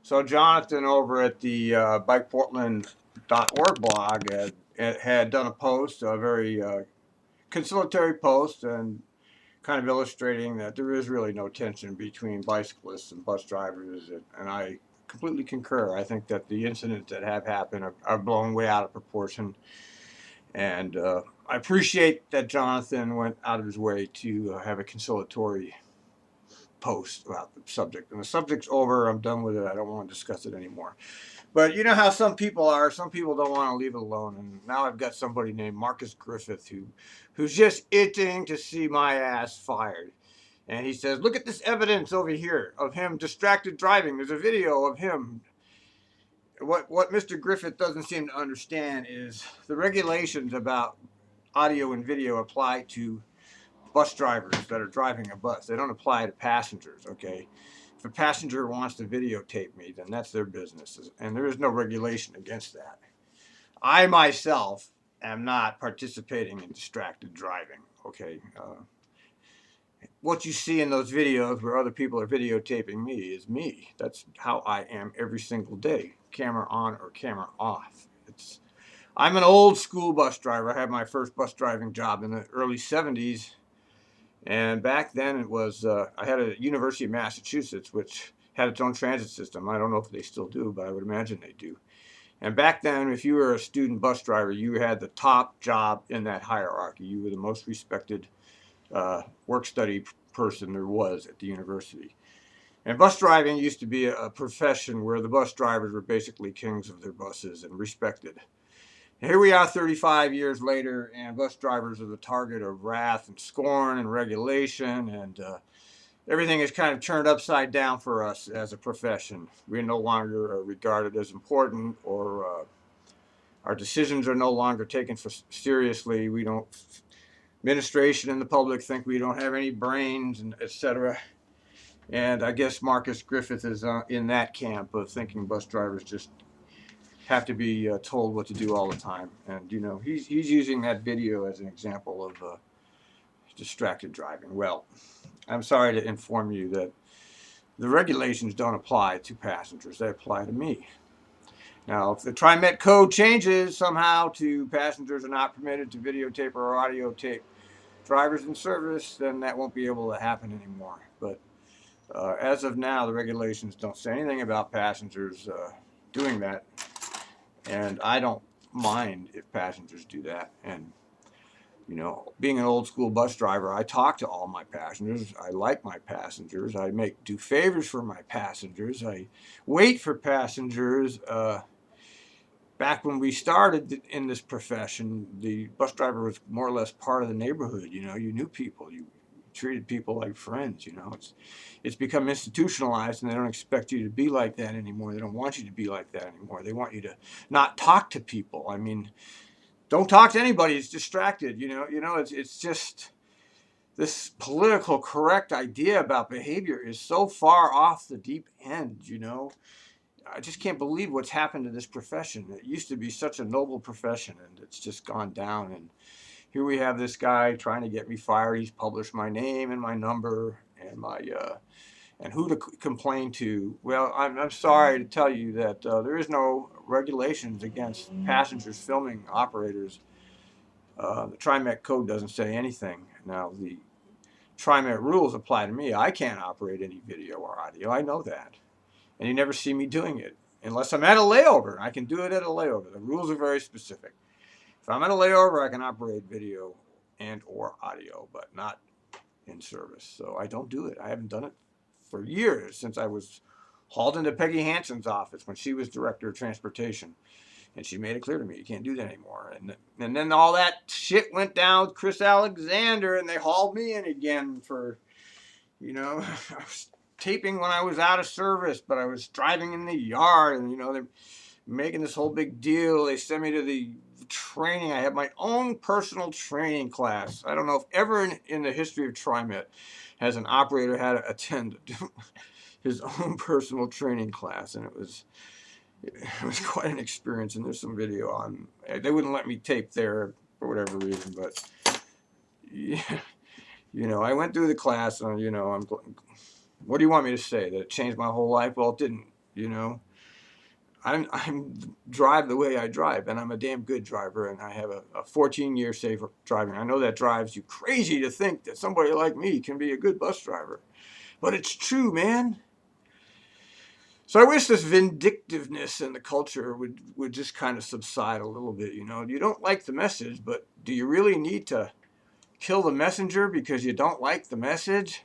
So Jonathan over at the bikeportland.org blog had done a post, a very conciliatory post, and kind of illustrating that there is really no tension between bicyclists and bus drivers, and I completely concur. I think that the incidents that have happened are blown way out of proportion, and I appreciate that Jonathan went out of his way to have a conciliatory post about the subject. And the subject's over. I'm done with it. I don't want to discuss it anymore. But you know how some people are. Some people don't want to leave it alone. And now I've got somebody named Marcus Griffith who's just itching to see my ass fired. And he says, look at this evidence over here of him distracted driving. There's a video of him. What Mr. Griffith doesn't seem to understand is the regulations about audio and video apply to bus drivers that are driving a bus. They don't apply to passengers, okay? If a passenger wants to videotape me, then that's their business, and there is no regulation against that. I myself am not participating in distracted driving, okay? What you see in those videos where other people are videotaping me is me. That's how I am every single day, camera on or camera off. I'm an old school bus driver. I had my first bus driving job in the early 70s. And back then it was, I had a University of Massachusetts, which had its own transit system. I don't know if they still do, but I would imagine they do. And back then, if you were a student bus driver, you had the top job in that hierarchy. You were the most respected work-study person there was at the university. And bus driving used to be a profession where the bus drivers were basically kings of their buses and respected. Here we are 35 years later, and bus drivers are the target of wrath and scorn and regulation, and everything is kind of turned upside down for us as a profession. We're no longer regarded as important, or our decisions are no longer taken seriously. We don't, administration and the public think we don't have any brains, and etc. And I guess Marcus Griffith is in that camp of thinking bus drivers just have to be told what to do all the time. And you know, he's using that video as an example of distracted driving. Well, I'm sorry to inform you that the regulations don't apply to passengers, they apply to me. Now, if the TriMet code changes somehow to passengers are not permitted to videotape or audio tape drivers in service, then that won't be able to happen anymore. But as of now, the regulations don't say anything about passengers doing that. And I don't mind if passengers do that. And, you know, being an old school bus driver, I talk to all my passengers. I like my passengers. I do favors for my passengers. I wait for passengers. Back when we started in this profession, the bus driver was more or less part of the neighborhood. You know, you knew people. You treated people like friends. You know, it's become institutionalized, and they don't expect you to be like that anymore. They don't want you to be like that anymore. They want you to not talk to people. I mean, don't talk to anybody. It's distracted. You know, it's just this political correct idea about behavior is so far off the deep end. You know, I just can't believe what's happened to this profession. It used to be such a noble profession, and it's just gone down. And here we have this guy trying to get me fired. He's published my name and my number and my and who to complain to. Well, I'm sorry to tell you that there is no regulations against passengers filming operators. The TriMet code doesn't say anything. Now, the TriMet rules apply to me. I can't operate any video or audio. I know that. And you never see me doing it unless I'm at a layover. I can do it at a layover. The rules are very specific. If I'm at a layover, I can operate video and or audio, but not in service. So I don't do it. I haven't done it for years, since I was hauled into Peggy Hansen's office when she was director of transportation. And she made it clear to me, you can't do that anymore. And then all that shit went down with Chris Alexander, and they hauled me in again for, you know, I was taping when I was out of service, but I was driving in the yard, and, you know, they're making this whole big deal. They sent me to the training. I have my own personal training class. I don't know if ever in the history of TriMet has an operator had to attend his own personal training class, and it was quite an experience. And there's some video on. They wouldn't let me tape there for whatever reason, but yeah, you know, I went through the class, and you know, what do you want me to say? That it changed my whole life? Well, it didn't. you know. I'm drive the way I drive, and I'm a damn good driver, and I have a 14-year safe driving. I know that drives you crazy to think that somebody like me can be a good bus driver, but it's true, man. So I wish this vindictiveness in the culture would just kind of subside a little bit. You know, you don't like the message, but do you really need to kill the messenger because you don't like the message?